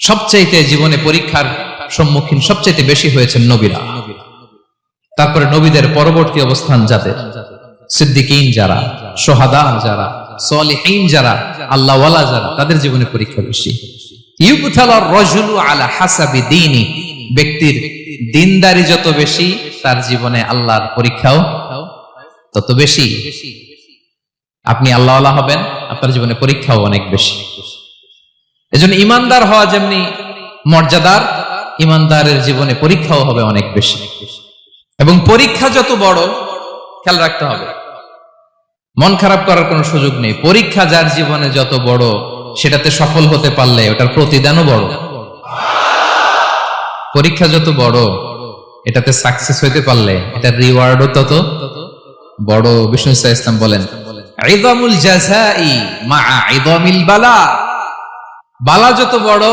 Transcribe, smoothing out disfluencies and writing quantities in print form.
সবচাইতে জীবনে পরীক্ষার সম্মুখীন সবচাইতে বেশি হয়েছেন নবীরা। তারপরে নবীদের পরবর্তী অবস্থান যাদের, সিদ্দিকীন যারা, সোহাদা যারা, সালিহিন যারা, আল্লাহওয়ালা যারা, তাদের জীবনে পরীক্ষা বেশি। ইউবতালার রাজুলু আলা হাসাবি দীনি, ব্যক্তির দিনদারি যত বেশি তার জীবনে আল্লাহর পরীক্ষাও তত বেশি। আপনি আল্লাহওয়ালা হবেন, আপনার জীবনে পরীক্ষাও অনেক বেশি। এজন্য ইমানদার হওয়া যেমনি মর্যাদার, ইমানদারের জীবনে পরীক্ষাও হবে অনেক বেশি। এবং পরীক্ষা যত বড়, খেয়াল রাখতে হবে, মন খারাপ করার কোনো সুযোগ নেই। পরীক্ষা যার জীবনে যত বড়, সেটাতে সফল হতে পারলে ওটার প্রতিদানও বড়। পরীক্ষা যত বড়, এটাতে সাকসেস হইতে পারলে এটার রিওয়ার্ডও তত বড়। বিষ্ণু ইসলাম বলেন, ইযামুল জাযাই মা ইযামিল বালা, বালা যত বড়